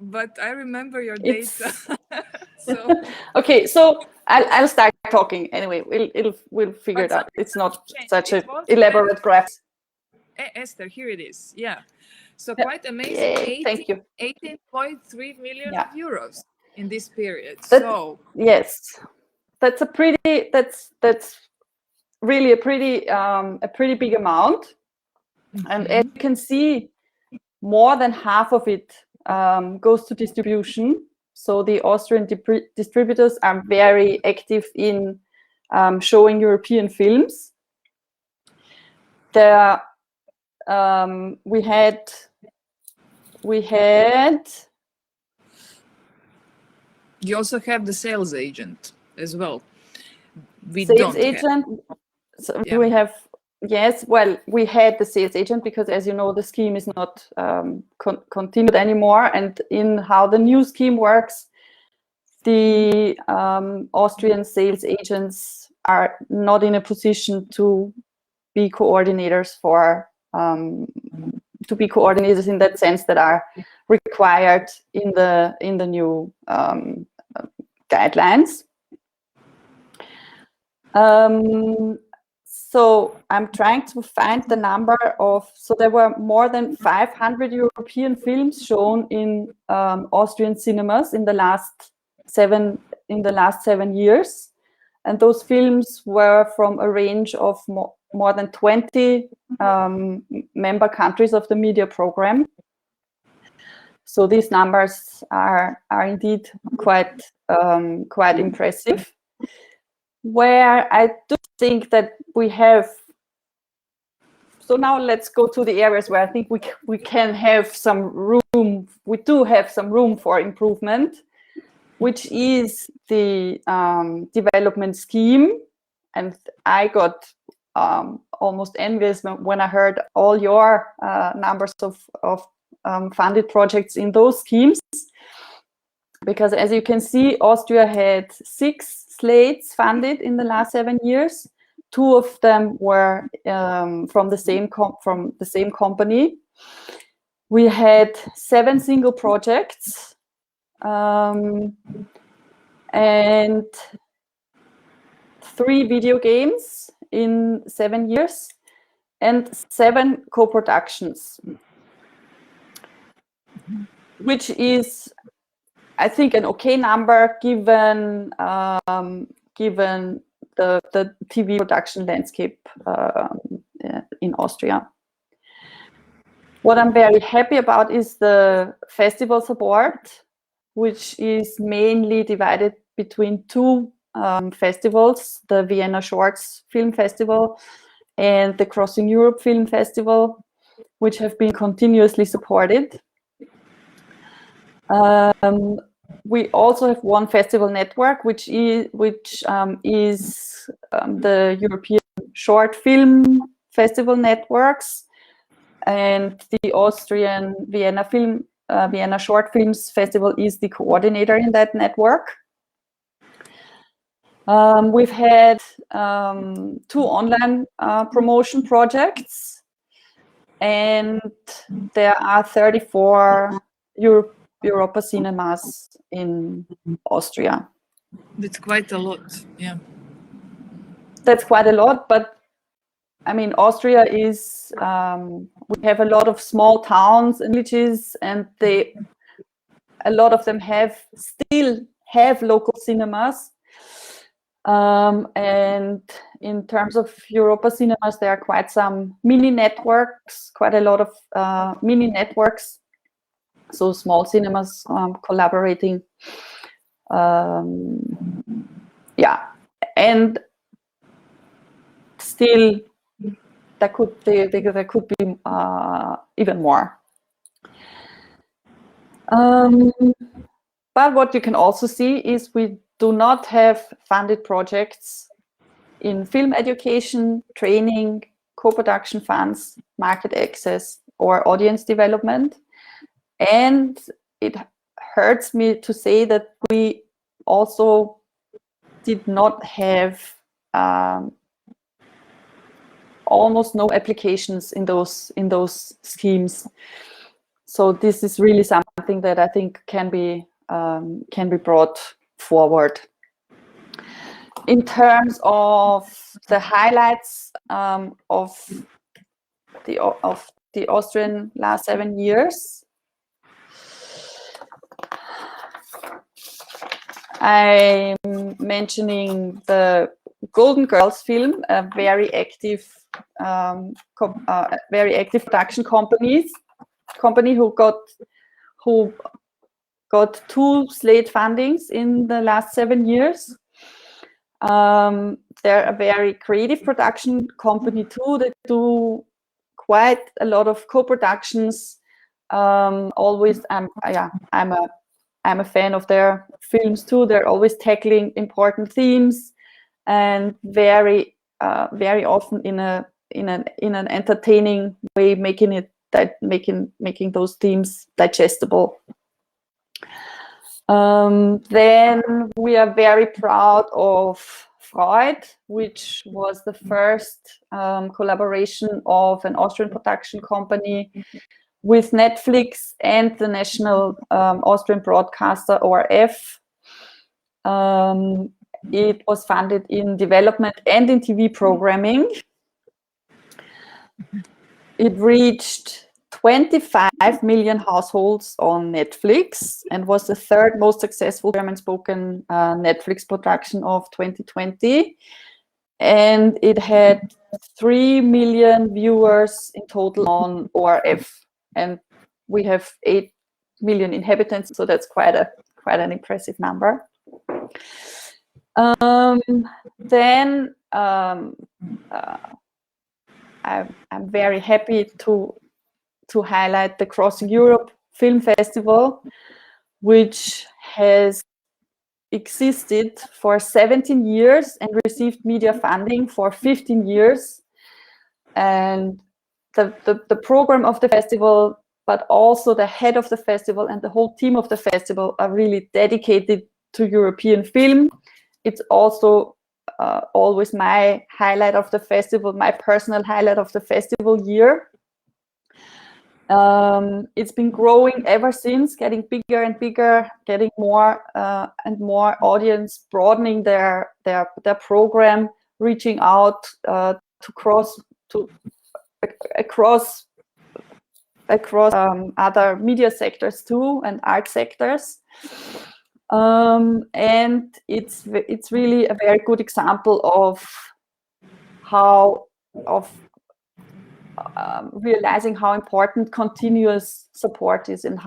but I remember your data. So. Okay, so I'll start talking anyway. We'll figure it out. It's not such an elaborate graph. Esther, here it is. Yeah. So quite amazing. Thank you. 18.3 million euros in this period. Yes, that's really a pretty big amount. Mm-hmm. And as you can see, more than half of it goes to distribution. So the Austrian distributors are very active in showing European films. We had you also have the sales agent as well. We Sales don't agent. So Yeah. we have, yes, well, we had the sales agent because, as you know, the scheme is not continued anymore. And in how the new scheme works, the Austrian sales agents are not in a position to be coordinators for in that sense that are required in the new guidelines. So I'm trying to find the number of, so there were more than 500 European films shown in Austrian cinemas in the last 7 years. And those films were from a range of more than 20 member countries of the media program. So these numbers are indeed quite impressive. Where I do think that we have, so now let's go to the areas where I think we can have some room. We do have some room for improvement, which is the development scheme. And I got almost envious when I heard all your numbers of funded projects in those schemes. Because as you can see, Austria had 6 slates funded in the last 7 years. 2 of them were from the same company. We had 7 single projects and 3 video games in 7 years and 7 co-productions, which is, I think, an okay number given the TV production landscape in Austria. What I'm very happy about is the festival support, which is mainly divided between 2 festivals, the Vienna Shorts Film Festival and the Crossing Europe Film Festival, which have been continuously supported. We also have one festival network, which is the European Short Film Festival Networks, and the Austrian Vienna Short Films Festival is the coordinator in that network. We've had 2 online promotion projects, and there are 34 Europa cinemas in Austria. That's quite a lot, yeah. That's quite a lot, but I mean, Austria is, we have a lot of small towns and villages, and a lot of them still have local cinemas. And in terms of Europa cinemas, there are quite some mini networks, quite a lot of mini networks. So small cinemas collaborating. Yeah, and still there could be even more. But what you can also see is we do not have funded projects in film education, training, co-production funds, market access, or audience development. And it hurts me to say that we also did not have almost no applications in those schemes. So this is really something that I think can be brought forward. In terms of the highlights of the Austrian last 7 years, I'm mentioning the Golden Girls film, a very active production company who got 2 slate fundings in the last 7 years. They're a very creative production company too. They do quite a lot of co-productions. Always, I'm a I'm a fan of their films too. They're always tackling important themes, and very often in an entertaining way, making those themes digestible. Then we are very proud of Freud, which was the first collaboration of an Austrian production company with Netflix and the national Austrian broadcaster ORF. It was funded in development and in TV programming. It reached 25 million households on Netflix and was the third most successful German-spoken Netflix production of 2020. And it had 3 million viewers in total on ORF. And we have 8 million inhabitants, so that's quite an impressive number. Then I'm very happy to highlight the Crossing Europe Film Festival, which has existed for 17 years and received media funding for 15 years. And the program of the festival, but also the head of the festival and the whole team of the festival are really dedicated to European film. It's also always my highlight of the festival, my personal highlight of the festival year. It's been growing ever since, getting bigger and bigger, getting more and more audience, broadening their program, reaching out across other media sectors too, and art sectors. And it's really a very good example of realizing how important continuous support is, and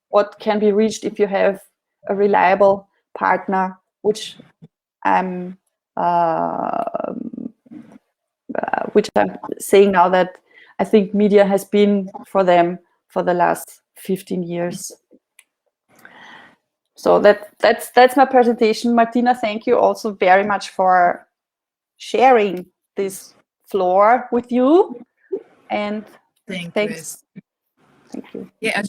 what can be reached if you have a reliable partner, which I'm saying now that I think media has been for them for the last 15 years. So that's my presentation. Martina, thank you also very much for sharing this floor with you. And thanks. Thank you. Yeah,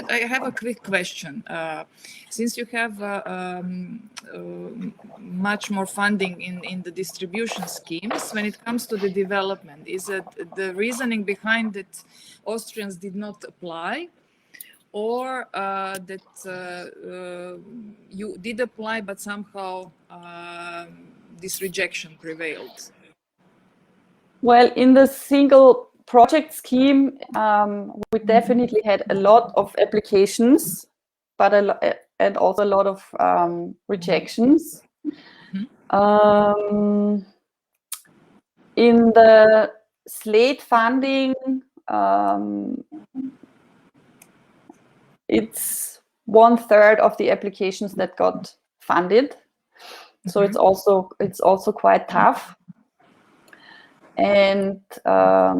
I have a quick question. Since you have much more funding in the distribution schemes, when it comes to the development, is it the reasoning behind that Austrians did not apply, or that you did apply but somehow this rejection prevailed? Well, in the single project scheme, we definitely had a lot of applications, but and also a lot of rejections. In the SLATE funding, it's 1/3 of the applications that got funded, so it's also quite tough. And I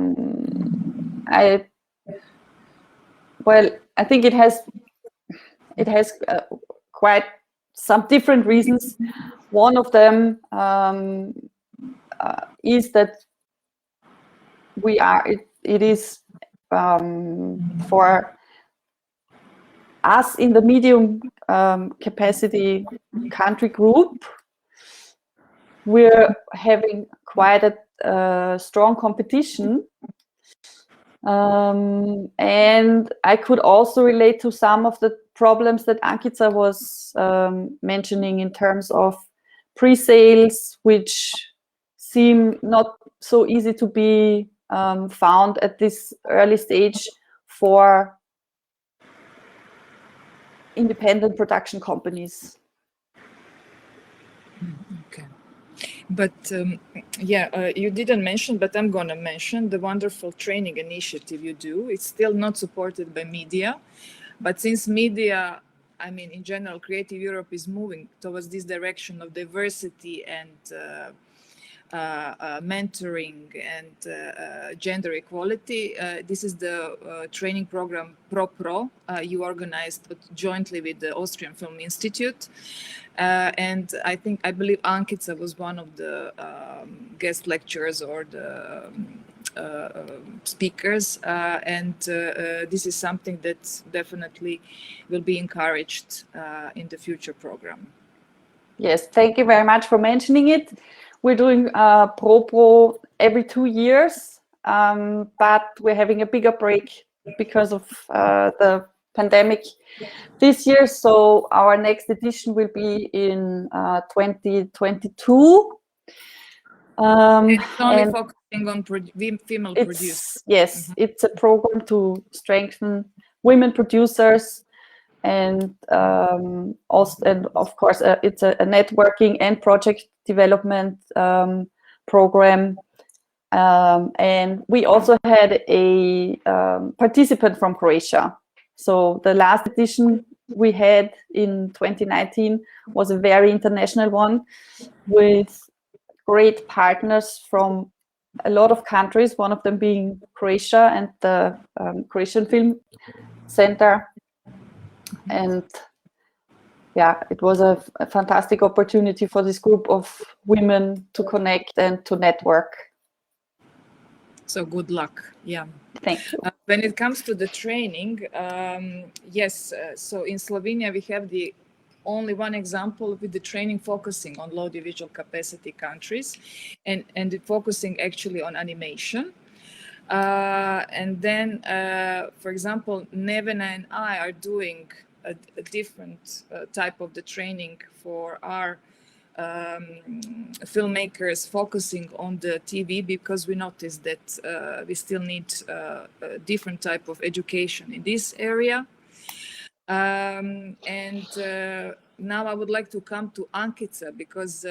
think it has quite some different reasons. One of them is that it is for us in the medium capacity country group, we're having quite a strong competition, and I could also relate to some of the problems that Ankica was mentioning in terms of pre-sales, which seem not so easy to be found at this early stage for independent production companies. Okay. But you didn't mention, but I'm going to mention the wonderful training initiative you do. It's still not supported by media, but since media, I mean, in general, Creative Europe is moving towards this direction of diversity and mentoring and gender equality. This is the training program Pro, you organized jointly with the Austrian Film Institute. And I believe Ankica was one of the guest lecturers or the speakers. And this is something that definitely will be encouraged in the future program. Yes, thank you very much for mentioning it. We're doing Pro every 2 years, but we're having a bigger break because of the pandemic this year. So our next edition will be in 2022. And it's only focusing on female producers. Yes, it's a program to strengthen women producers. And also, and of course, it's a networking and project development program. And we also had a participant from Croatia. So the last edition we had in 2019 was a very international one with great partners from a lot of countries, one of them being Croatia and the Croatian Film Center. And yeah, it was a fantastic opportunity for this group of women to connect and to network. So good luck. Yeah. Thank you. When it comes to the training, yes, so in Slovenia, we have the only one example with the training focusing on low audiovisual capacity countries and focusing actually on animation. And then, for example, Nevena and I are doing a different type of the training for our filmmakers focusing on the TV, because we noticed that we still need a different type of education in this area. Now I would like to come to Ankica, because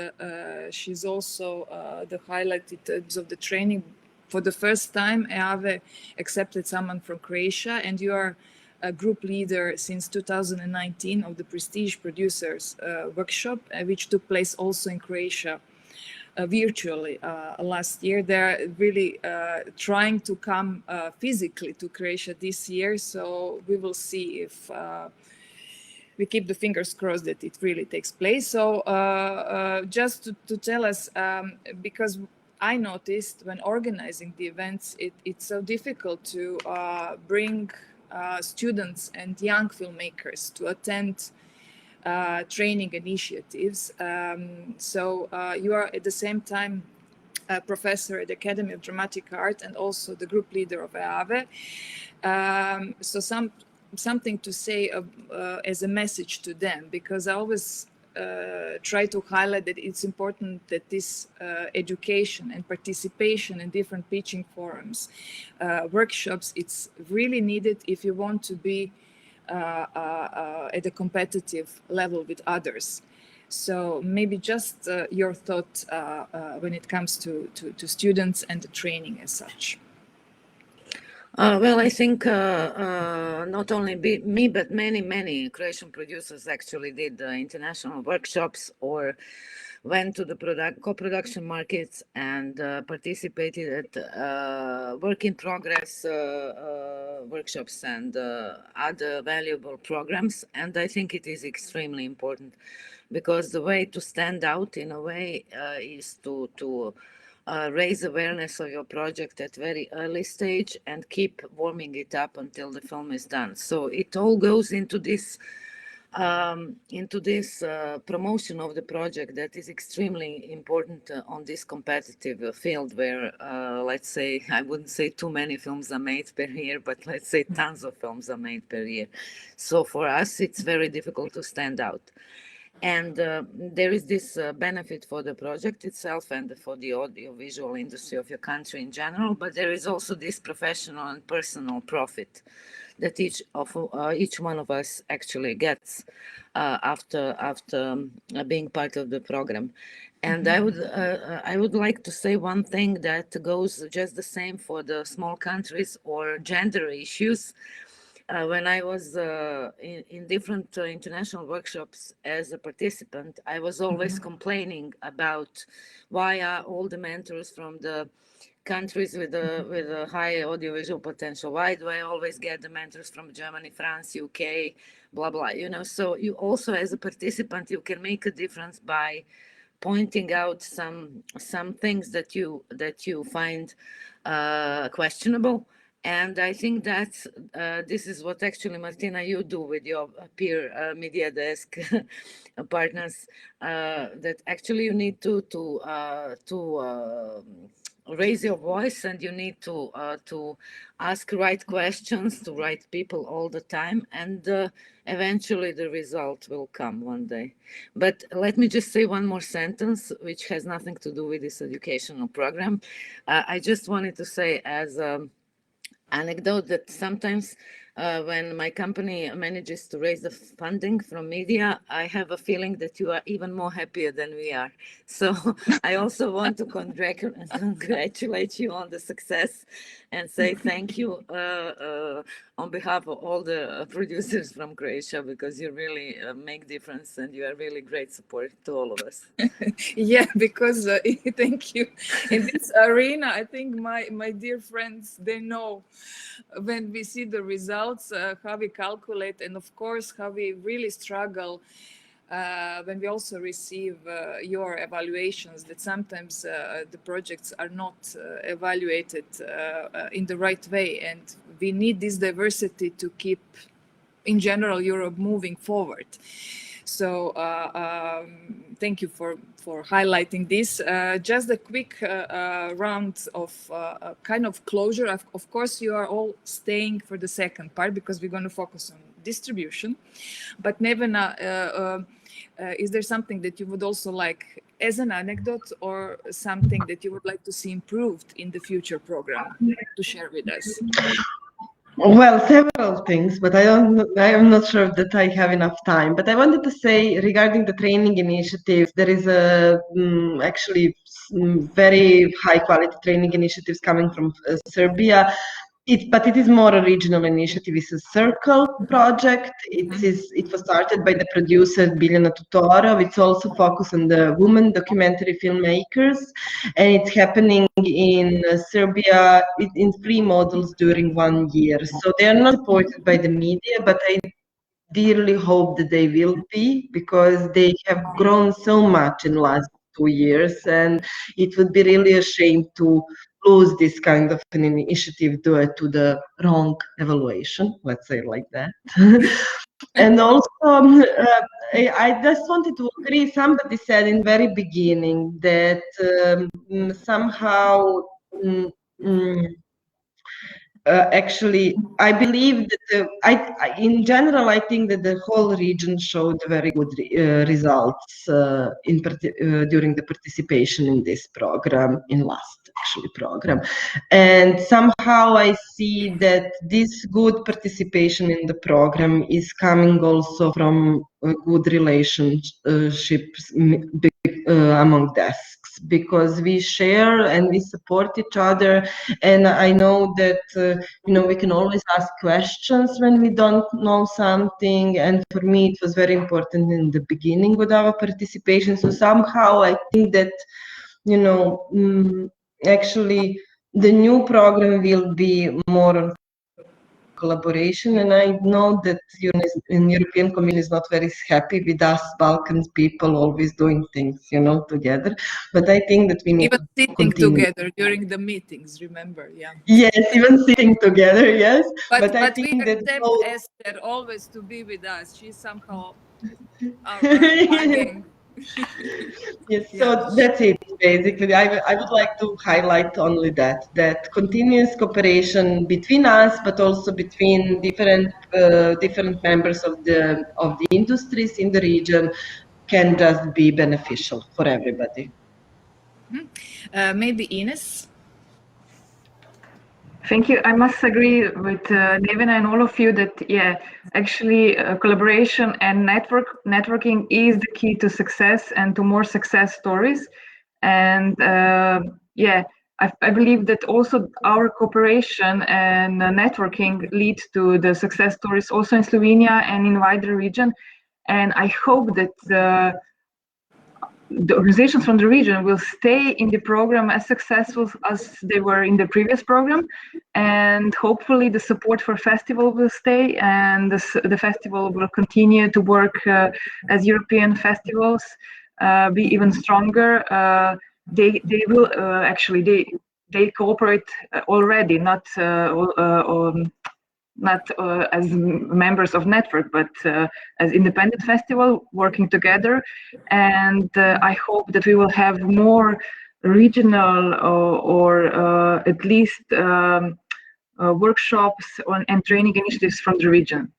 she's also the highlight in terms of the training. For the first time, EAVE accepted someone from Croatia, and you are a group leader since 2019 of the Prestige Producers Workshop, which took place also in Croatia virtually last year. They're really trying to come physically to Croatia this year, so we will see if we keep the fingers crossed that it really takes place. So just to tell us, because I noticed when organizing the events, it's so difficult to bring students and young filmmakers to attend training initiatives. So you are at the same time a professor at the Academy of Dramatic Art and also the group leader of EAVE. So something to say as a message to them, because I always try to highlight that it's important that this education and participation in different pitching forums, workshops, it's really needed if you want to be at a competitive level with others. So maybe just your thought when it comes to students and the training as such. Well, I think not only me, but many Croatian producers actually did international workshops or went to the co-production markets and participated at work in progress workshops and other valuable programs. And I think it is extremely important, because the way to stand out in a way is to raise awareness of your project at very early stage and keep warming it up until the film is done. So it all goes into this promotion of the project that is extremely important on this competitive field where, let's say, I wouldn't say too many films are made per year, but let's say tons of films are made per year. So for us, it's very difficult to stand out. And there is this benefit for the project itself and for the audiovisual industry of your country in general, but there is also this professional and personal profit that each one of us actually gets after being part of the program. And I would like to say one thing that goes just the same for the small countries or gender issues. when I was in different international workshops as a participant, I was always complaining about why are all the mentors from the countries with a high audiovisual potential, why do I always get the mentors from Germany, France, UK, blah, blah, you know. So you also, as a participant, you can make a difference by pointing out some things that you find questionable. And I think that this is what actually, Martina, you do with your peer media desk partners, that actually you need to raise your voice, and you need to ask right questions to right people all the time, and eventually the result will come one day. But let me just say one more sentence, which has nothing to do with this educational program. I just wanted to say as anecdote that sometimes when my company manages to raise the funding from media, I have a feeling that you are even more happier than we are. So I also want to congratulate you on the success and say thank you on behalf of all the producers from Croatia, because you really make difference and you are really great support to all of us. Yeah, because thank you. In this arena, I think my dear friends, they know when we see the results, how we calculate, and of course, how we really struggle when we also receive your evaluations, that sometimes the projects are not evaluated in the right way, and we need this diversity to keep, in general, Europe moving forward. So thank you for highlighting this. Just a quick round of kind of closure. Of course, you are all staying for the second part because we're going to focus on distribution. But Nevena, is there something that you would also like as an anecdote, or something that you would like to see improved in the future program to share with us? Well, several things, but I am not sure that I have enough time. But I wanted to say regarding the training initiatives, there is actually very high quality training initiatives coming from Serbia. But it is more a regional initiative. It's a circle project. It was started by the producer Biljana Tutorov. It's also focused on the women documentary filmmakers, and it's happening in Serbia in 3 modules during 1 year. So they are not supported by the media, but I dearly hope that they will be, because they have grown so much in the last 2 years, and it would be really a shame to lose this kind of an initiative due to the wrong evaluation, let's say like that. And also, I just wanted to agree, somebody said in very beginning that somehow actually, I believe that in general, I think that the whole region showed very good results during the participation in this program, in last actually program. And somehow I see that this good participation in the program is coming also from a good relationships among desks, because we share and we support each other. And I know that we can always ask questions when we don't know something, and for me it was very important in the beginning with our participation. So somehow I think that actually the new program will be more collaboration, and I know that European Commission is not very happy with us Balkans people always doing things together, but I think that we need even to sitting continue together during the meetings, remember? Yeah. Yes, even sitting together, yes. But I we think that accept Esther always to be with us. She's somehow our gang. Yes, Yeah. so that's it basically. I would like to highlight only that continuous cooperation between us, but also between different members of the industries in the region can just be beneficial for everybody. Maybe Ines? Thank you. I must agree with Nevena and all of you that, yeah, actually collaboration and networking is the key to success and to more success stories. And yeah, I believe that also our cooperation and networking lead to the success stories also in Slovenia and in wider region. And I hope that the organizations from the region will stay in the program as successful as they were in the previous program, and hopefully the support for festival will stay, and the festival will continue to work as European festivals, be even stronger. They will actually they cooperate already, not as members of network, but as independent festival working together. And I hope that we will have more regional or at least workshops and training initiatives from the region.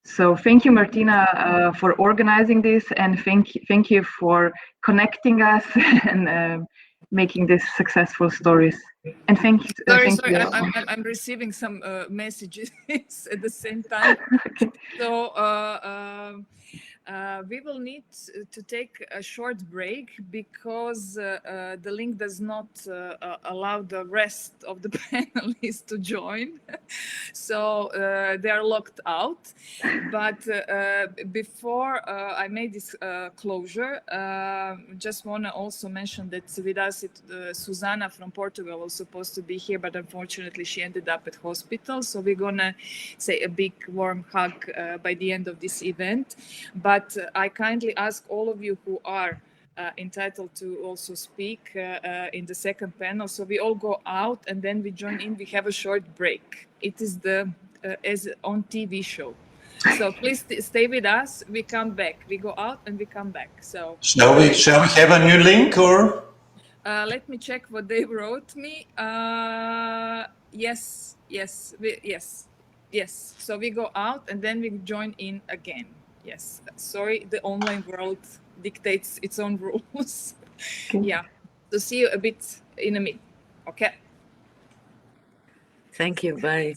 So thank you, Martina, for organizing this, and thank you for connecting us and making these successful stories. And thank you. Sorry, you. I'm receiving some messages at the same time. Okay. So we will need to take a short break because the link does not allow the rest of the panelists to join. So they are locked out. But before I made this closure, just want to also mention that with us, Susana from Portugal was supposed to be here, but unfortunately she ended up at hospital. So we're going to say a big warm hug by the end of this event. But I kindly ask all of you who are entitled to also speak in the second panel. So we all go out and then we join in. We have a short break. It is the as on TV show. So please stay with us. We come back. We go out and we come back. So shall we have a new link or? Let me check what they wrote me. Yes. So we go out and then we join in again. Yes. Sorry, the online world dictates its own rules. Okay. Yeah. So see you a bit in a minute. Okay. Thank you. Bye.